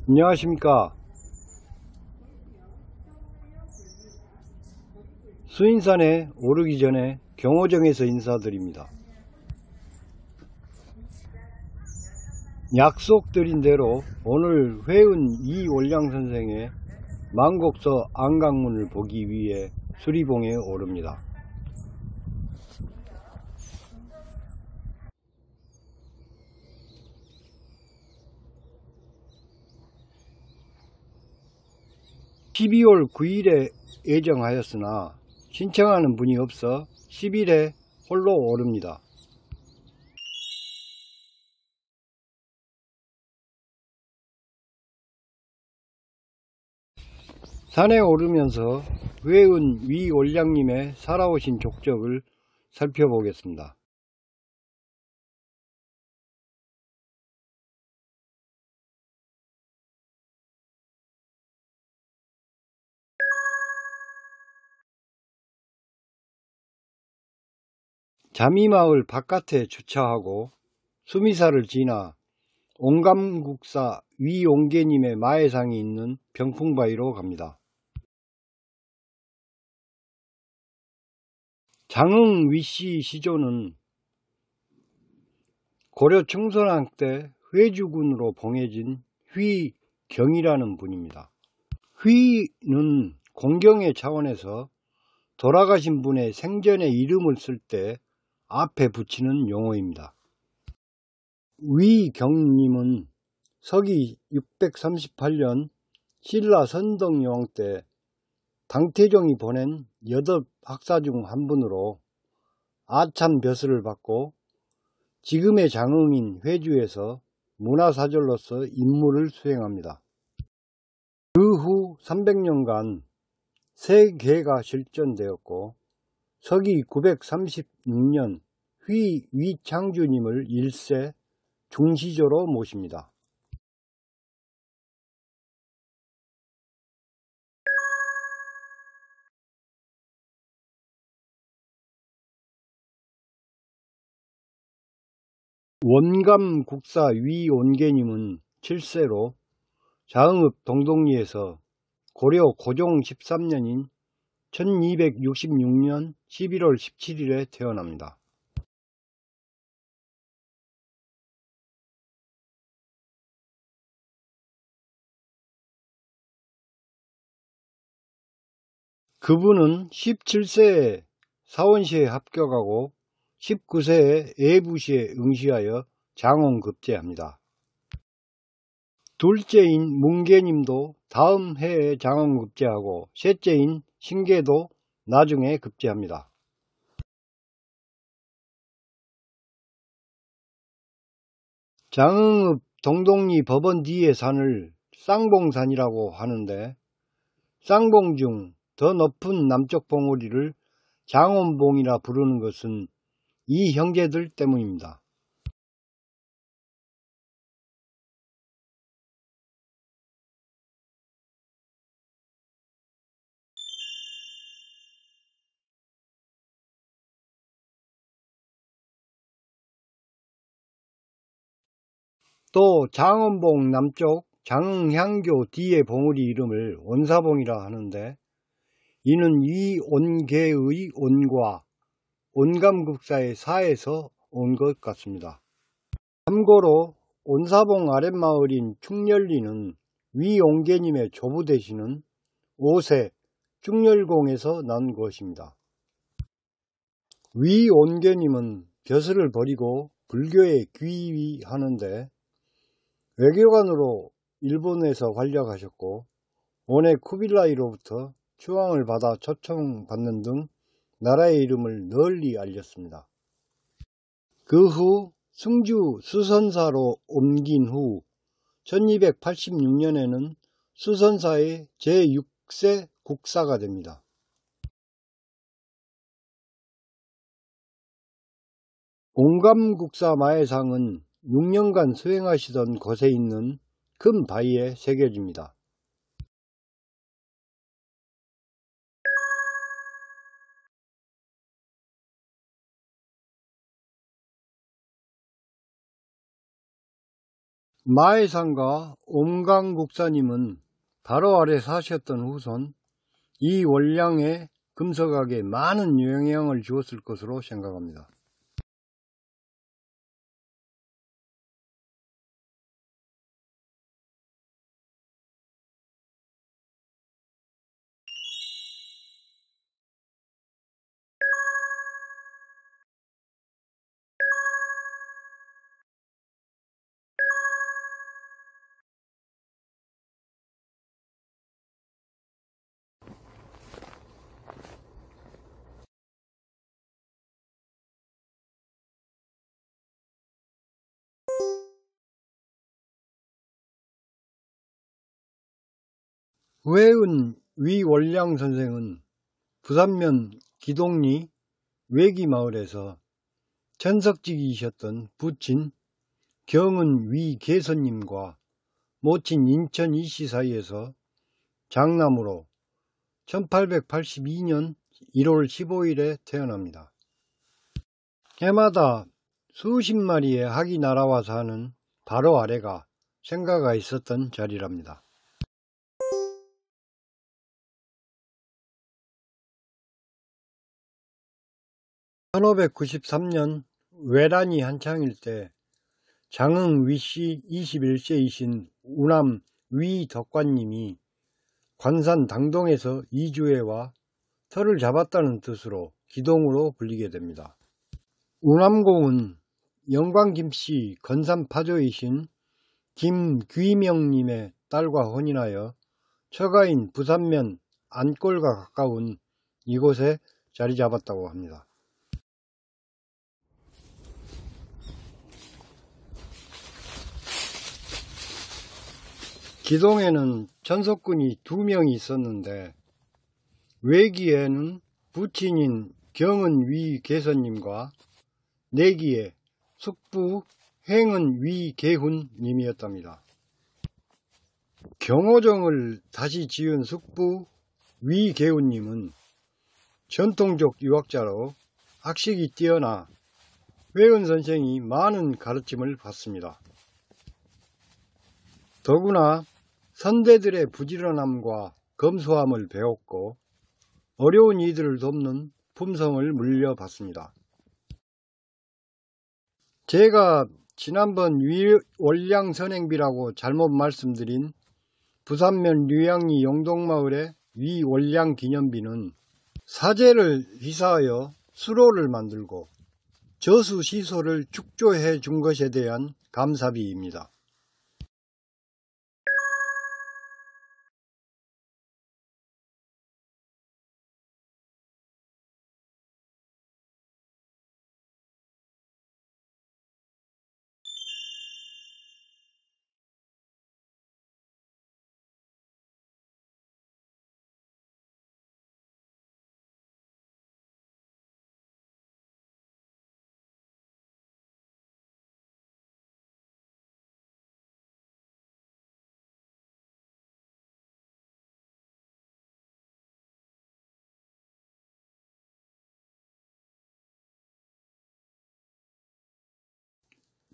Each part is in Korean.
안녕하십니까. 수인산에 오르기 전에 경호정에서 인사드립니다. 약속드린 대로 오늘 회은 이원량 선생의 만곡서 안강문을 보기 위해 수리봉에 오릅니다. (12월 9일에) 예정하였으나 신청하는 분이 없어 10일에 홀로 오릅니다. 산에 오르면서 회은 위원량님의 살아오신 족적을 살펴보겠습니다. 자미마을 바깥에 주차하고 수미사를 지나 옹감국사 위옹계님의 마애상이 있는 병풍바위로 갑니다. 장흥 위씨 시조는 고려 충선왕 때 회주군으로 봉해진 휘경이라는 분입니다. 휘는 공경의 차원에서 돌아가신 분의 생전의 이름을 쓸 때 앞에 붙이는 용어입니다. 위경님은 서기 638년 신라 선덕여왕 때 당태종이 보낸 여덟 학사 중 한 분으로 아참 벼슬을 받고 지금의 장흥인 회주에서 문화사절로서 임무를 수행합니다. 그 후 300년간 세 개가 실전되었고 서기 936년 위창주님을 1세 중시조로 모십니다. 원감국사 위온계님은 7세로 자흥읍 동동리에서 고려 고종 13년인 1266년 11월 17일에 태어납니다. 그분은 17세에 사원시에 합격하고 19세에 예부시에 응시하여 장원급제합니다. 둘째인 문계님도 다음 해에 장원급제하고 셋째인 신계도 나중에 급제합니다. 장흥읍 동동리 법원 뒤의 산을 쌍봉산이라고 하는데 쌍봉 중 더 높은 남쪽 봉우리를 장원봉이라 부르는 것은 이 형제들 때문입니다. 또 장원봉 남쪽 장흥향교 뒤의 봉우리 이름을 원사봉이라 하는데 이는 이 온계의 온과 온감국사의 사에서 온 것 같습니다. 참고로 온사봉 아랫마을인 충렬리는 위온계님의 조부 되시는 5세 충렬공에서 난 것입니다. 위온계님은 벼슬을 버리고 불교에 귀의하는데 외교관으로 일본에서 활약하셨고 원의 쿠빌라이로부터 추앙을 받아 초청받는 등 나라의 이름을 널리 알렸습니다. 그 후 승주 수선사로 옮긴 후 1286년에는 수선사의 제6세 국사가 됩니다. 옹감국사 마애상은 6년간 수행하시던 곳에 있는 큰 바위에 새겨집니다. 마해상과 옴강국사님은 바로 아래 사셨던 후손 이 월량의 금석학에 많은 영향을 주었을 것으로 생각합니다. 후해은 위월량 선생은 부산면 기동리 외기마을에서 천석직이셨던 부친 경은 위계선님과 모친 인천 이씨 사이에서 장남으로 1882년 1월 15일에 태어납니다. 해마다 수십 마리의 학이 날아와 사는 바로 아래가 생가가 있었던 자리랍니다. 1593년 외란이 한창일 때 장흥 위씨 21세이신 우남 위덕관님이 관산 당동에서 이주해와 터를 잡았다는 뜻으로 기동으로 불리게 됩니다. 우남공은 영광 김씨 건산 파조이신 김귀명님의 딸과 혼인하여 처가인 부산면 안골과 가까운 이곳에 자리 잡았다고 합니다. 기동에는 전속군이 2명이 있었는데 외기에는 부친인 경은 위계선님과 내기에 숙부 횡은 위계훈님이었답니다. 경호정을 다시 지은 숙부 위계훈님은 전통적 유학자로 학식이 뛰어나 회은 선생이 많은 가르침을 받습니다. 더구나 선대들의 부지런함과 검소함을 배웠고 어려운 이들을 돕는 품성을 물려받습니다. 제가 지난번 위월량 선행비라고 잘못 말씀드린 부산면 류양리 영동마을의 위월량 기념비는 사제를 휘사하여 수로를 만들고 저수시소를 축조해 준 것에 대한 감사비입니다.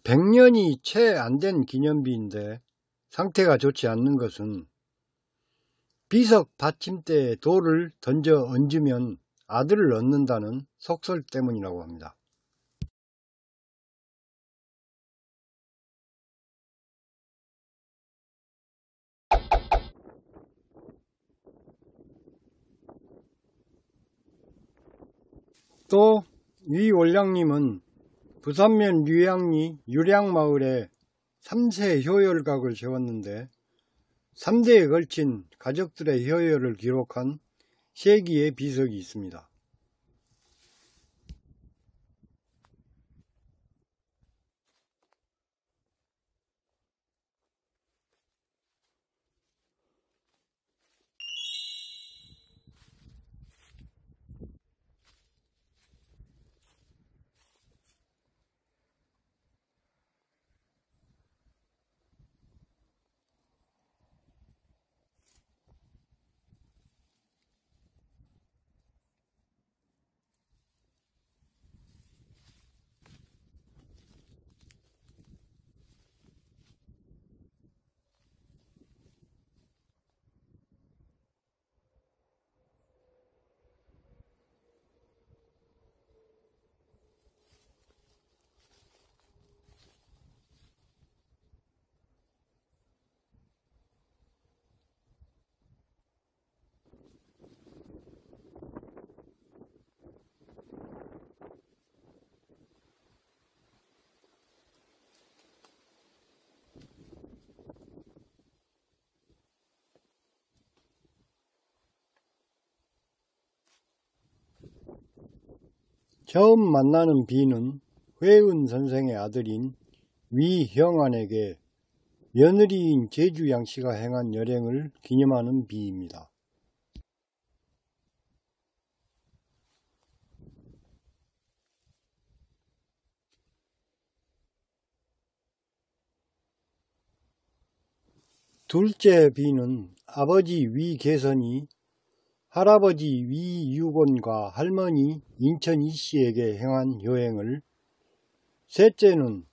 (100년이) 채 안 된 기념비인데 상태가 좋지 않는 것은 비석 받침대에 돌을 던져 얹으면 아들을 얻는다는 속설 때문이라고 합니다. 또 위월량님은 부산면 류양리 유량마을에 3세 효열각을 세웠는데 3대에 걸친 가족들의 효열을 기록한 세기의 비석이 있습니다. 처음 만나는 비는 회은 선생의 아들인 위형안에게 며느리인 제주 양씨가 행한 열행을 기념하는 비입니다. 둘째 비는 아버지 위계선이 할아버지 위유곤과 할머니 인천 이씨에게 행한 여행을, 셋째는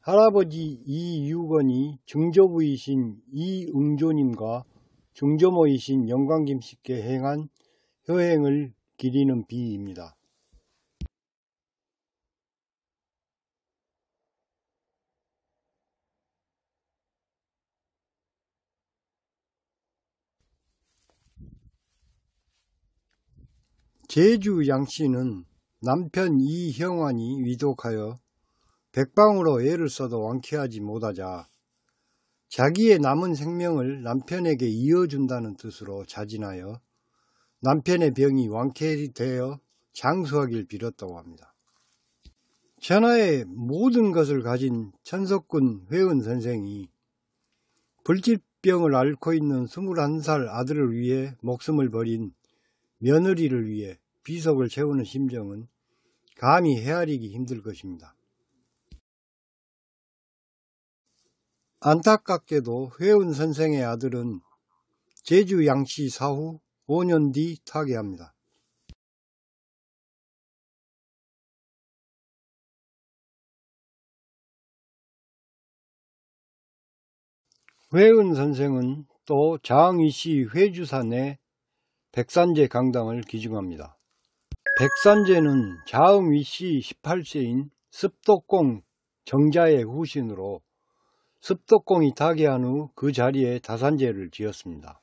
할아버지 이유건이 증조부이신 이응조님과 증조모이신 영광김씨께 행한 여행을 기리는 비입니다. 제주 양씨는 남편 이형환이 위독하여 백방으로 애를 써도 완쾌하지 못하자 자기의 남은 생명을 남편에게 이어준다는 뜻으로 자진하여 남편의 병이 완쾌되어 장수하길 빌었다고 합니다. 천하의 모든 것을 가진 천석군 회은 선생이 불치병을 앓고 있는 21살 아들을 위해 목숨을 버린 며느리를 위해 비석을 채우는 심정은 감히 헤아리기 힘들 것입니다. 안타깝게도 회은 선생의 아들은 제주 양씨 사후 5년 뒤 타계합니다. 회은 선생은 또 장위시 회주사 내 백산제 강당을 기증합니다. 백산제는 장위시 18세인 습독공 정자의 후신으로 습독공이 타계한 후 그 자리에 다산제를 지었습니다.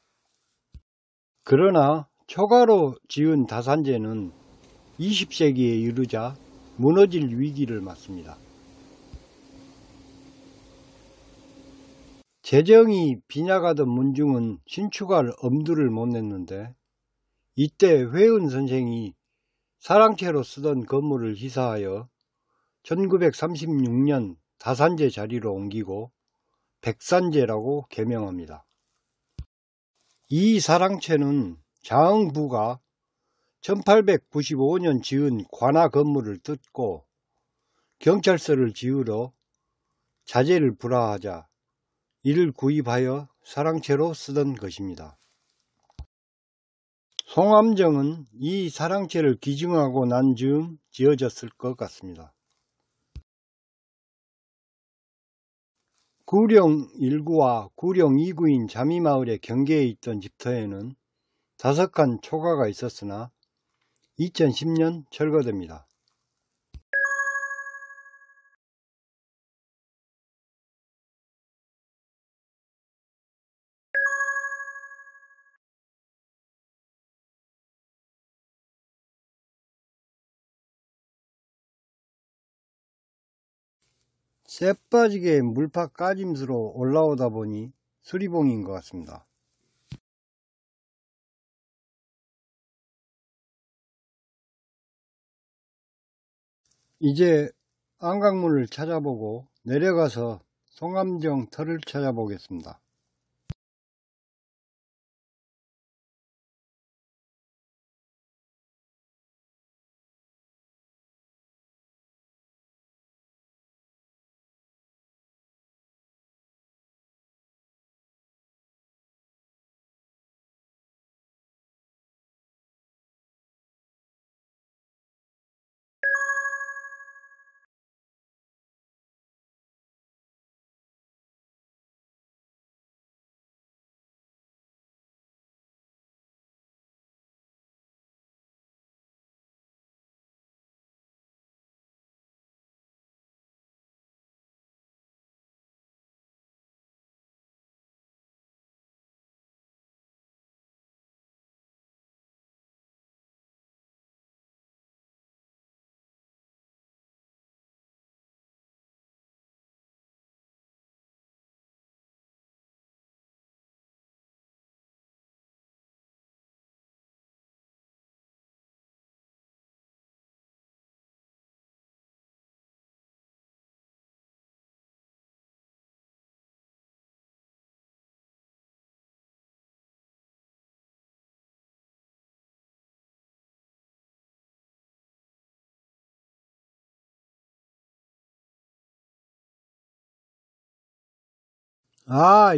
그러나 초가로 지은 다산제는 20세기에 이르자 무너질 위기를 맞습니다. 재정이 빈약하던 문중은 신축할 엄두를 못 냈는데 이때 회은 선생이 사랑채로 쓰던 건물을 희사하여 1936년 다산제 자리로 옮기고 백산제라고 개명합니다. 이 사랑채는 장부가 1895년 지은 관아 건물을 뜯고 경찰서를 지으러 자재를 불화하자 이를 구입하여 사랑채로 쓰던 것입니다. 송암정은 이 사랑채를 기증하고 난 즈음 지어졌을 것 같습니다. 구령 1구와 구령 2구인 자미마을의 경계에 있던 집터에는 5칸 초가가 있었으나 2010년 철거됩니다. 쎄 빠지게 물파 까짐수로 올라오다 보니 수리봉인 것 같습니다. 이제 안강문을 찾아보고 내려가서 송암정 터를 찾아보겠습니다.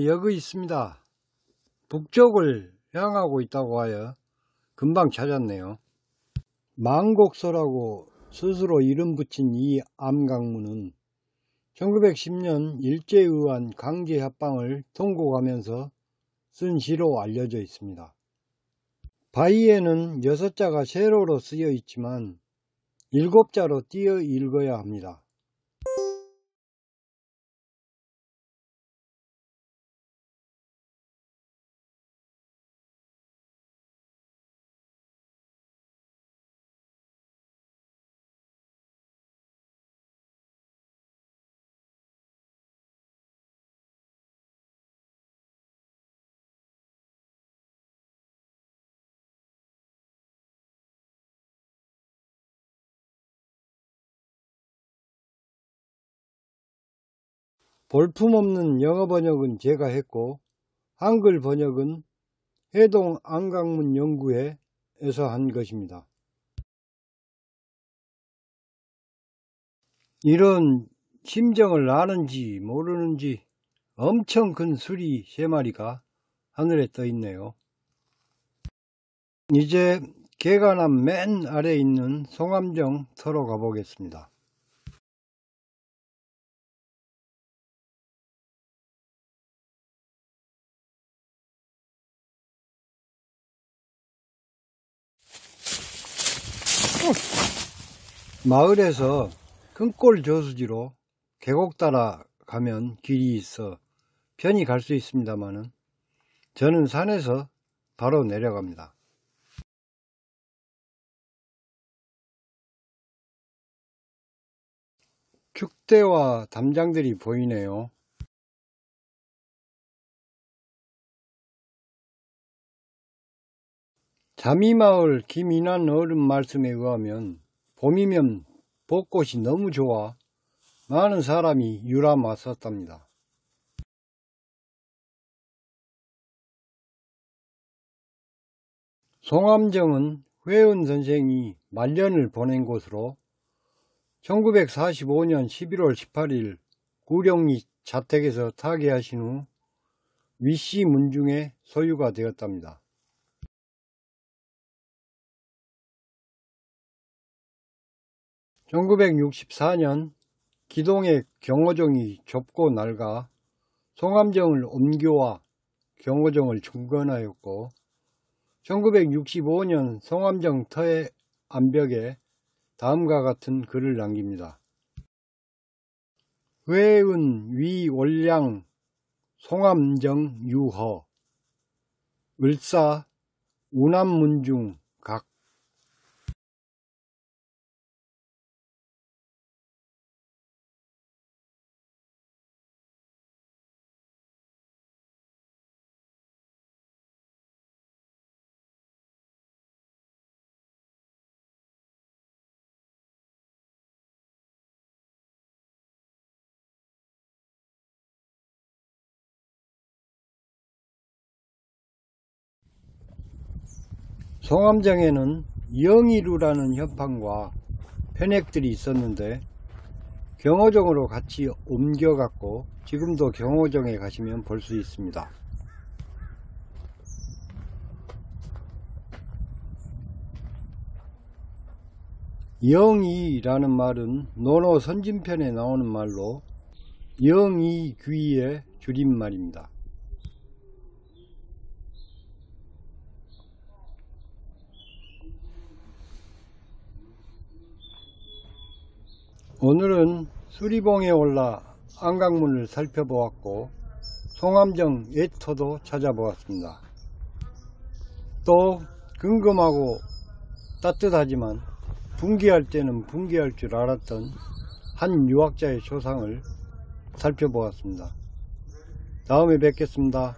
여기 있습니다. 북쪽을 향하고 있다고 하여 금방 찾았네요. 망곡서라고 스스로 이름 붙인 이 암강문은 1910년 일제에 의한 강제 합방을 통곡하면서 쓴 시로 알려져 있습니다. 바위에는 6자가 세로로 쓰여 있지만 7자로 띄어 읽어야 합니다. 볼품없는 영어 번역은 제가 했고 한글 번역은 해동 암강문 연구회에서 한 것입니다. 이런 심정을 아는지 모르는지 엄청 큰 수리 3마리가 하늘에 떠 있네요. 이제 개가남 맨 아래에 있는 송암정 터로 가보겠습니다. 마을에서 큰골 저수지로 계곡 따라 가면 길이 있어 편히 갈 수 있습니다만은 저는 산에서 바로 내려갑니다. 축대와 담장들이 보이네요. 자미마을 김인환 어른 말씀에 의하면 봄이면 벚꽃이 너무 좋아 많은 사람이 유람 왔었답니다. 송암정은 회은 선생이 말년을 보낸 곳으로 1945년 11월 18일 구룡리 자택에서 타계하신 후 위씨 문중의 소유가 되었답니다. (1964년) 기동의 경호정이 좁고 낡아 송암정을 옮겨와 경호정을 중건하였고 1965년 송암정 터의 암벽에 다음과 같은 글을 남깁니다. 회은 위 월량 송암정 유허 을사 우남문중 각 송암정에는 영이루라는 현판과 편액들이 있었는데 경호정으로 같이 옮겨갔고 지금도 경호정에 가시면 볼 수 있습니다. 영이라는 말은 논어 선진편에 나오는 말로 영이귀의 줄임말입니다. 오늘은 수리봉에 올라 안강문을 살펴보았고 송암정 예터도 찾아보았습니다. 또 궁금하고 따뜻하지만 붕괴할 때는 붕괴할 줄 알았던 한 유학자의 초상을 살펴보았습니다. 다음에 뵙겠습니다.